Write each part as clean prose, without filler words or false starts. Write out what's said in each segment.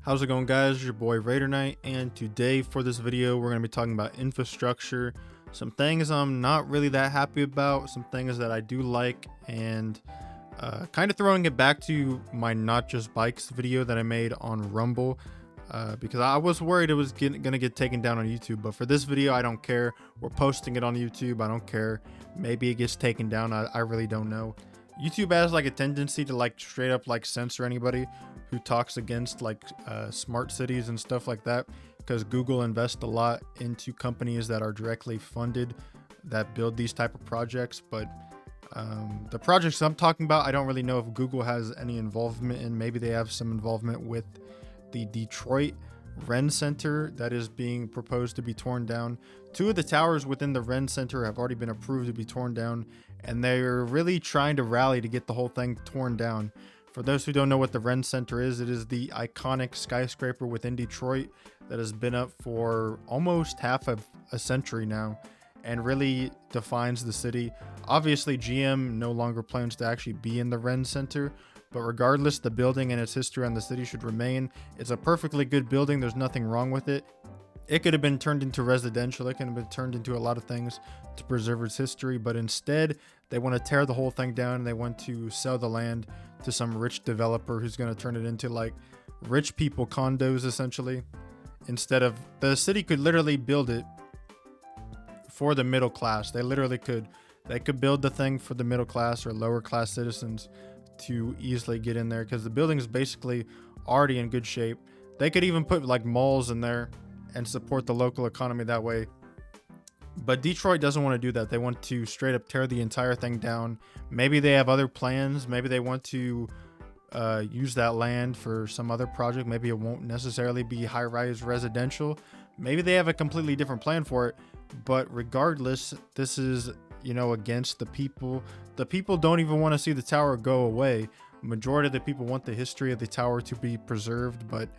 How's it going, guys? It's your boy Raider Knight, and today for this video we're going to be talking about infrastructure, some things I'm not really that happy about, some things that I do like, and kind of throwing it back to my Not Just Bikes video that I made on Rumble, because I was worried it was going to get taken down on YouTube. But for this video, I don't care. We're posting it on YouTube. I don't care. Maybe it gets taken down. I really don't know. YouTube has like a tendency to like straight up like censor anybody who talks against like smart cities and stuff like that, because Google invests a lot into companies that are directly funded that build these type of projects. But the projects I'm talking about, I don't really know if Google has any involvement in. Maybe they have some involvement with the Detroit Ren Center that is being proposed to be torn down. Two of the towers within the Ren Center have already been approved to be torn down, and they're really trying to rally to get the whole thing torn down. For those who don't know what the Ren Center is, it is the iconic skyscraper within Detroit that has been up for almost half of a century now and really defines the city. Obviously, GM no longer plans to actually be in the Ren Center, but regardless, the building and its history on the city should remain. It's a perfectly good building. There's nothing wrong with it. It could have been turned into residential. It could have been turned into a lot of things to preserve its history, but instead they want to tear the whole thing down and they want to sell the land to some rich developer who's going to turn it into like rich people condos essentially. Instead of, the city could literally build it for the middle class. They could build the thing for the middle class or lower class citizens to easily get in there, because the building is basically already in good shape. They could even put like malls in there and support the local economy that way. But Detroit doesn't want to do that. They want to straight up tear the entire thing down. Maybe they have other plans. Maybe they want to use that land for some other project. Maybe it won't necessarily be high-rise residential. Maybe they have a completely different plan for it. But regardless, this is, against the people. The people don't even want to see the tower go away. Majority of the people want the history of the tower to be preserved, but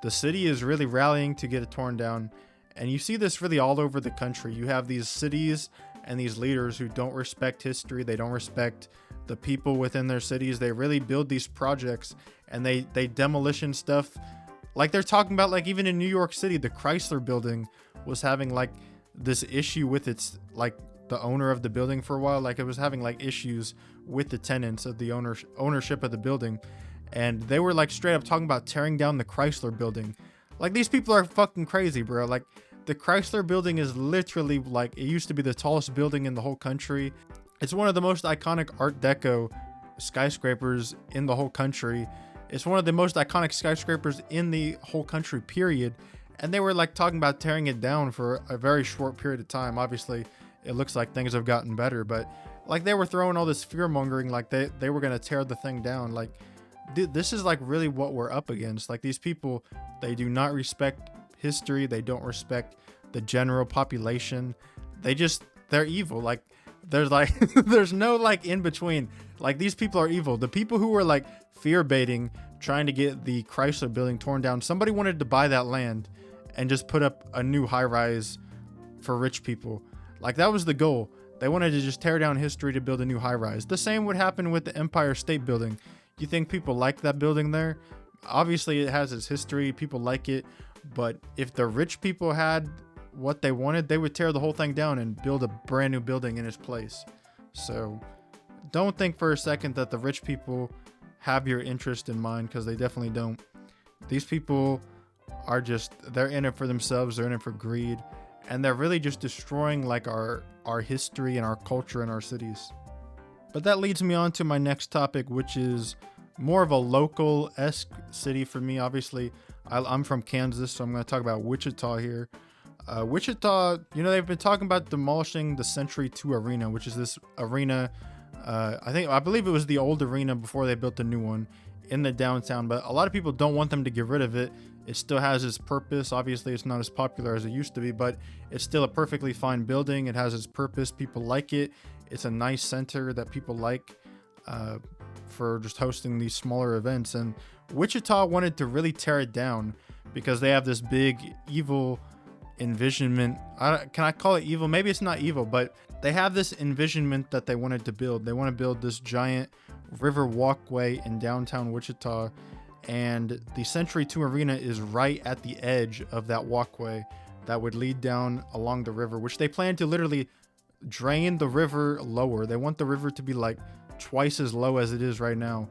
the city is really rallying to get it torn down. And you see this really all over the country. You have these cities and these leaders who don't respect history. They don't respect the people within their cities. They really build these projects and they demolition stuff. Like they're talking about, like even in New York City, the Chrysler building was having like this issue with its like the owner of the building for a while. Like it was having like issues with the tenants of the ownership of the building. And they were like straight up talking about tearing down the Chrysler building. Like these people are fucking crazy, bro. Like the Chrysler building is literally like, it used to be the tallest building in the whole country. It's one of the most iconic Art Deco skyscrapers in the whole country. It's one of the most iconic skyscrapers in the whole country, period. And they were like talking about tearing it down for a very short period of time. Obviously, it looks like things have gotten better, but like they were throwing all this fear mongering, like they were going to tear the thing down. Like this is like really what we're up against. Like these people, they do not respect history. They don't respect the general population. They're evil. Like there's like there's no like in between. Like these people are evil. The people who were like fear baiting, trying to get the Chrysler building torn down, somebody wanted to buy that land and just put up a new high rise for rich people. Like that was the goal. They wanted to just tear down history to build a new high rise. The same would happen with the Empire State Building. You think people like that building there? Obviously it has its history, people like it, but if the rich people had what they wanted, they would tear the whole thing down and build a brand new building in its place. So don't think for a second that the rich people have your interest in mind, because they definitely don't. These people are they're in it for themselves, they're in it for greed, and they're really just destroying like our history and our culture and our cities. But that leads me on to my next topic, which is more of a local-esque city for me. Obviously, I'm from Kansas, so I'm going to talk about Wichita here. Wichita, they've been talking about demolishing the Century 2 Arena, which is this arena. I believe it was the old arena before they built the new one in the downtown, but a lot of people don't want them to get rid of it. It still has its purpose. Obviously, it's not as popular as it used to be, but it's still a perfectly fine building. It has its purpose. People like it. It's a nice center that people like for just hosting these smaller events. And Wichita wanted to really tear it down because they have this big evil envisionment. Can I call it evil? Maybe it's not evil, but they have this envisionment that they wanted to build. They want to build this giant river walkway in downtown Wichita, and the Century 2 Arena is right at the edge of that walkway that would lead down along the river, which they plan to literally drain the river lower. They want the river to be like twice as low as it is right now.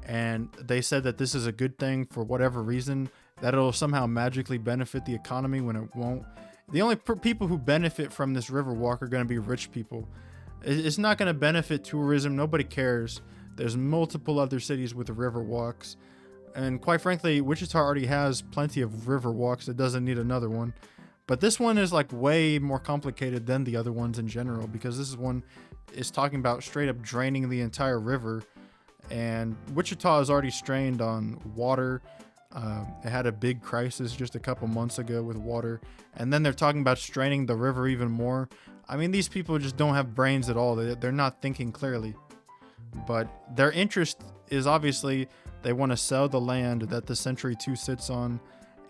And they said that this is a good thing for whatever reason, that it'll somehow magically benefit the economy when it won't. The only people who benefit from this river walk are going to be rich people. It's not going to benefit tourism. Nobody cares. There's multiple other cities with river walks. And quite frankly, Wichita already has plenty of river walks. It doesn't need another one. But this one is like way more complicated than the other ones in general, because this one is talking about straight up draining the entire river. And Wichita is already strained on water. It had a big crisis just a couple months ago with water. And then they're talking about straining the river even more. I mean, these people just don't have brains at all. They're not thinking clearly. But their interest is obviously they want to sell the land that the Century 2 sits on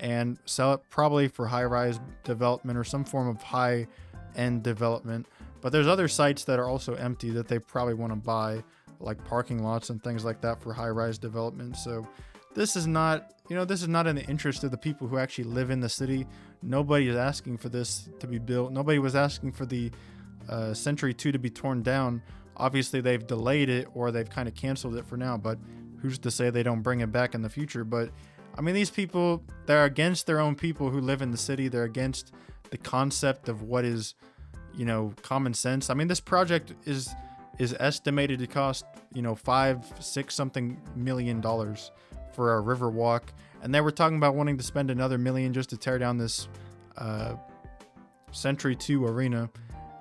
and sell it probably for high-rise development or some form of high-end development. But there's other sites that are also empty that they probably want to buy, like parking lots and things like that for high-rise development. So this is not, this is not in the interest of the people who actually live in the city. Nobody is asking for this to be built. Nobody was asking for the Century 2 to be torn down. Obviously, they've delayed it or they've kind of canceled it for now, but who's to say they don't bring it back in the future? But I mean, these people, they're against their own people who live in the city. They're against the concept of what is, common sense. I mean, this project is estimated to cost, $5-6 something million for a river walk. And they were talking about wanting to spend another $1 million just to tear down this Century 2 arena.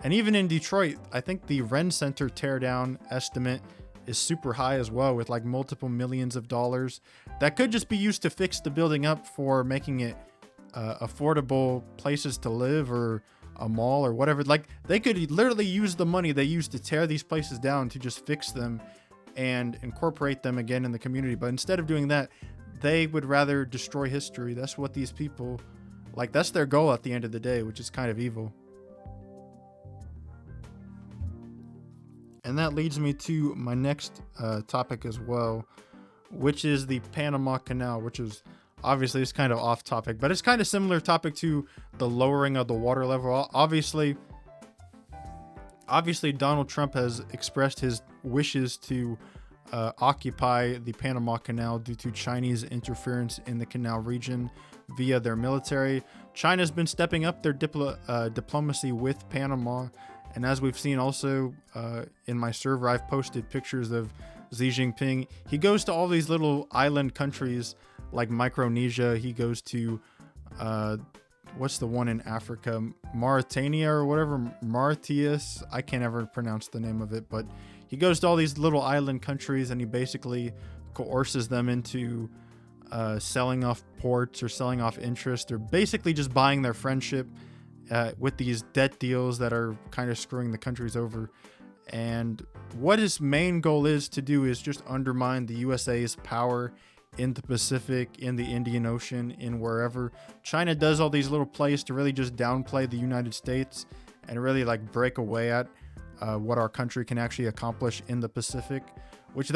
And even in Detroit, I think the Ren Center teardown estimate is super high as well, with like multiple millions of dollars that could just be used to fix the building up for making it affordable places to live or a mall or whatever. Like they could literally use the money they used to tear these places down to just fix them and incorporate them again in the community. But instead of doing that, they would rather destroy history. That's what these people like. That's their goal at the end of the day, which is kind of evil. And that leads me to my next topic as well, which is the Panama Canal, which is obviously it's kind of off topic, but it's kind of similar topic to the lowering of the water level. Obviously Donald Trump has expressed his wishes to occupy the Panama Canal due to Chinese interference in the canal region via their military. China's been stepping up their diplomacy with Panama. And as we've seen also in my server, I've posted pictures of Xi Jinping. He goes to all these little island countries like Micronesia. He goes to, what's the one in Africa? Mauritania or whatever, Mauritius. I can't ever pronounce the name of it, but he goes to all these little island countries and he basically coerces them into selling off ports or selling off interest or basically just buying their friendship with these debt deals that are kind of screwing the countries over. And what his main goal is to do is just undermine the USA's power in the Pacific, in the Indian Ocean, in wherever. China does all these little plays to really just downplay the United States and really like break away at what our country can actually accomplish in the Pacific, which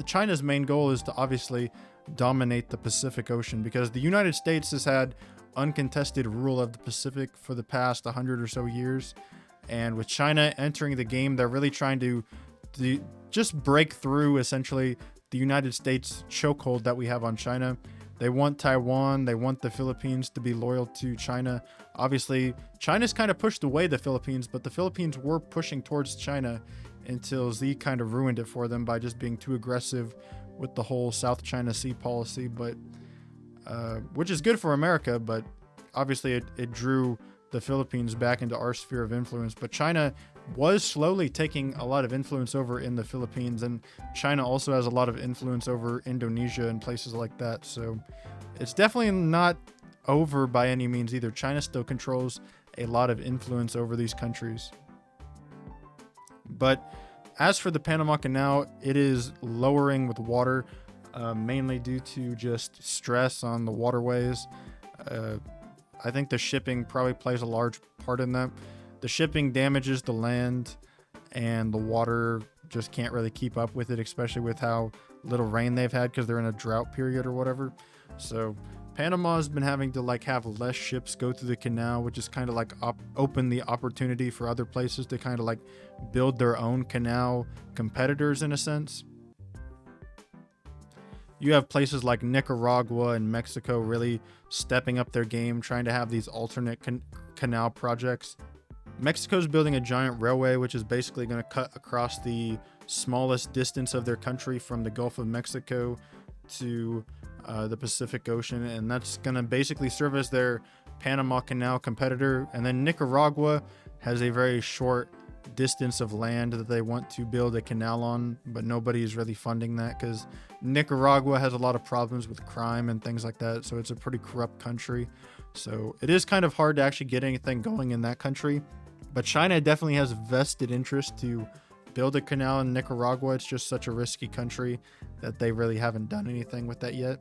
China's main goal is to obviously dominate the Pacific Ocean, because the United States has had uncontested rule of the Pacific for the past 100 or so years. And with China entering the game, they're really trying to just break through essentially the United States chokehold that we have on China. They want Taiwan, they want the Philippines to be loyal to China. Obviously, China's kind of pushed away the Philippines, but the Philippines were pushing towards China until Xi kind of ruined it for them by just being too aggressive with the whole South China Sea policy. But which is good for America, but obviously it drew the Philippines back into our sphere of influence. But China was slowly taking a lot of influence over in the Philippines, and China also has a lot of influence over Indonesia and places like that. So it's definitely not over by any means either. China still controls a lot of influence over these countries. But as for the Panama Canal, it is lowering with water, mainly due to just stress on the waterways. I think the shipping probably plays a large part in that. The shipping damages the land and the water just can't really keep up with it, especially with how little rain they've had because they're in a drought period or whatever. So Panama's been having to like have less ships go through the canal, which is kind of like open the opportunity for other places to kind of like build their own canal competitors in a sense. You have places like Nicaragua and Mexico really stepping up their game, trying to have these alternate canal projects. Mexico's building a giant railway, which is basically going to cut across the smallest distance of their country from the Gulf of Mexico to the Pacific Ocean, and that's going to basically serve as their Panama Canal competitor. And then Nicaragua has a very short distance of land that they want to build a canal on, but nobody is really funding that because Nicaragua has a lot of problems with crime and things like that, so it's a pretty corrupt country. So it is kind of hard to actually get anything going in that country. But China definitely has vested interest to build a canal in Nicaragua. It's just such a risky country that they really haven't done anything with that yet.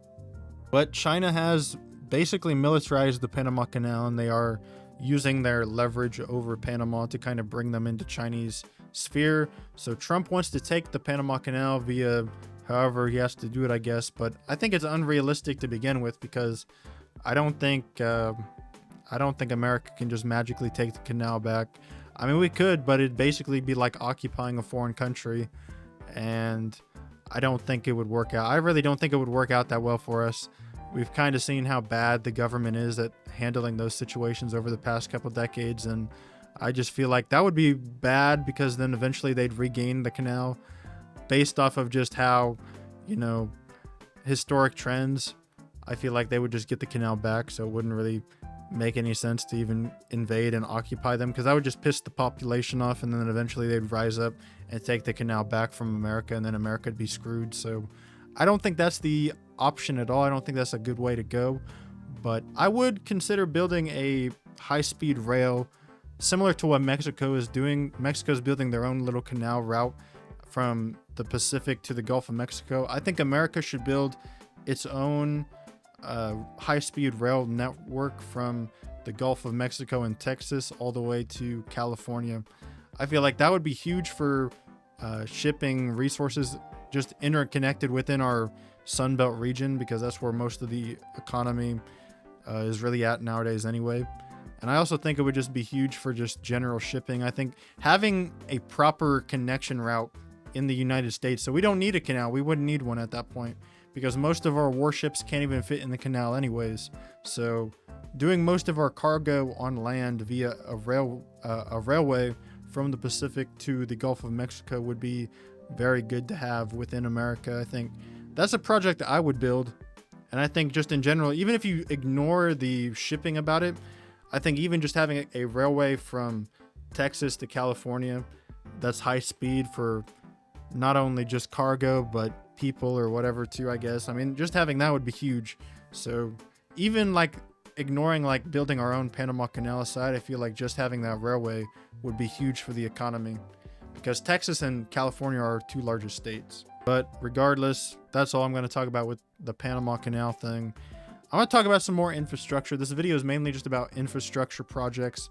But China has basically militarized the Panama Canal, and they are using their leverage over Panama to kind of bring them into Chinese sphere. So Trump wants to take the Panama Canal via however he has to do it, I guess. But I think it's unrealistic to begin with because I don't think America can just magically take the canal back. I mean, we could, but it'd basically be like occupying a foreign country, and I don't think it would work out. I really don't think it would work out that well for us. We've kind of seen how bad the government is at handling those situations over the past couple decades, and I just feel like that would be bad because then eventually they'd regain the canal based off of just how, historic trends. I feel like they would just get the canal back, so it wouldn't really make any sense to even invade and occupy them because that would just piss the population off, and then eventually they'd rise up and take the canal back from America, and then America would be screwed. So I don't think that's the option at all. I don't think that's a good way to go, but I would consider building a high-speed rail similar to what Mexico is doing. Mexico's building their own little canal route from the Pacific to the Gulf of Mexico. I think America should build its own high-speed rail network from the Gulf of Mexico and Texas all the way to California. I feel like that would be huge for shipping resources just interconnected within our Sunbelt region, because that's where most of the economy is really at nowadays anyway. And I also think it would just be huge for just general shipping. I think having a proper connection route in the United States, so we don't need a canal. We wouldn't need one at that point because most of our warships can't even fit in the canal anyways. So doing most of our cargo on land via a railway from the Pacific to the Gulf of Mexico would be very good to have within America. I think that's a project I would build. And I think just in general, even if you ignore the shipping about it, I think even just having a railway from Texas to California that's high speed for not only just cargo, but people or whatever too, I guess. I mean, just having that would be huge. So even like ignoring like building our own Panama Canal aside, I feel like just having that railway would be huge for the economy because Texas and California are our two largest states. But regardless, that's all I'm going to talk about with the Panama Canal thing. I want to talk about some more infrastructure. This video is mainly just about infrastructure projects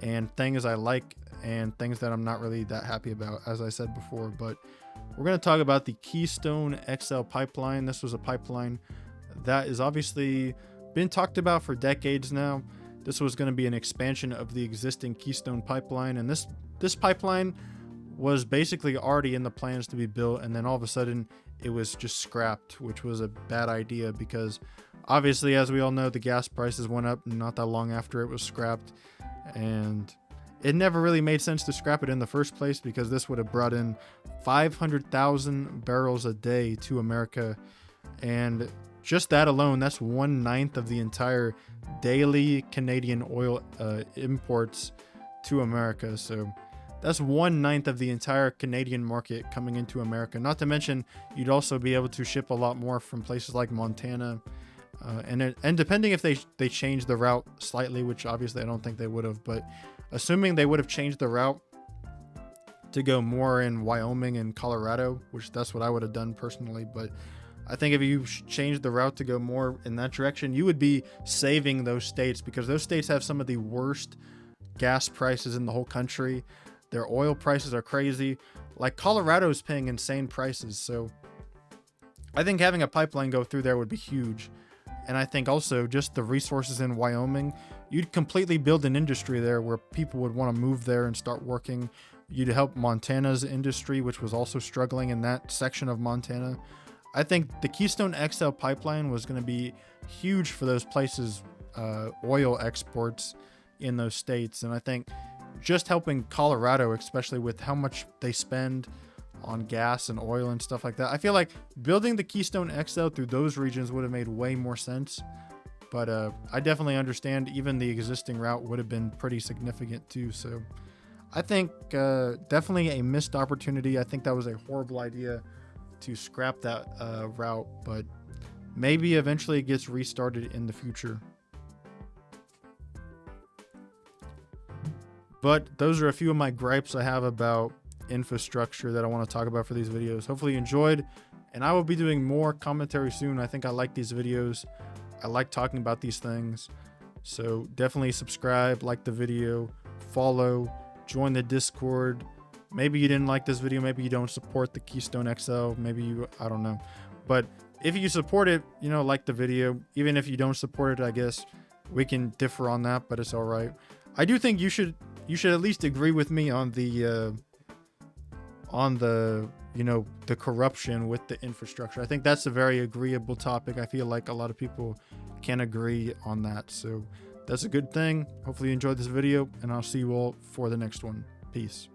and things I like and things that I'm not really that happy about, as I said before. But we're going to talk about the Keystone XL pipeline. This was a pipeline that is obviously been talked about for decades now. This was going to be an expansion of the existing Keystone pipeline, and this pipeline was basically already in the plans to be built, and then all of a sudden it was just scrapped, which was a bad idea because obviously, as we all know, the gas prices went up not that long after it was scrapped, and it never really made sense to scrap it in the first place because this would have brought in 500,000 barrels a day to America, and just that alone, that's 1/9 of the entire daily Canadian oil imports to America. So that's 1/9 of the entire Canadian market coming into America. Not to mention, you'd also be able to ship a lot more from places like Montana. And depending if they change the route slightly, which obviously I don't think they would have, but assuming they would have changed the route to go more in Wyoming and Colorado, which that's what I would have done personally, but I think if you changed the route to go more in that direction, you would be saving those states because those states have some of the worst gas prices in the whole country. Their oil prices are crazy. Like Colorado is paying insane prices. So I think having a pipeline go through there would be huge. And I think also just the resources in Wyoming, you'd completely build an industry there where people would want to move there and start working. You'd help Montana's industry, which was also struggling in that section of Montana. I think the Keystone XL pipeline was going to be huge for those places, oil exports in those states. And I think just helping Colorado, especially with how much they spend on gas and oil and stuff like that, I feel like building the Keystone XL through those regions would have made way more sense. But I definitely understand even the existing route would have been pretty significant too. So I think definitely a missed opportunity. I think that was a horrible idea to scrap that route, but maybe eventually it gets restarted in the future. But those are a few of my gripes I have about infrastructure that I want to talk about for these videos. Hopefully you enjoyed, and I will be doing more commentary soon. I think I like these videos. I like talking about these things. So definitely subscribe, like the video, follow, join the Discord. Maybe you didn't like this video. Maybe you don't support the Keystone XL. Maybe you, I don't know. But if you support it, you know, like the video. Even if you don't support it, I guess we can differ on that, but it's all right. I do think you should at least agree with me on the you know, the corruption with the infrastructure. I think that's a very agreeable topic. I feel like a lot of people can agree on that. So that's a good thing. Hopefully you enjoyed this video, and I'll see you all for the next one. Peace.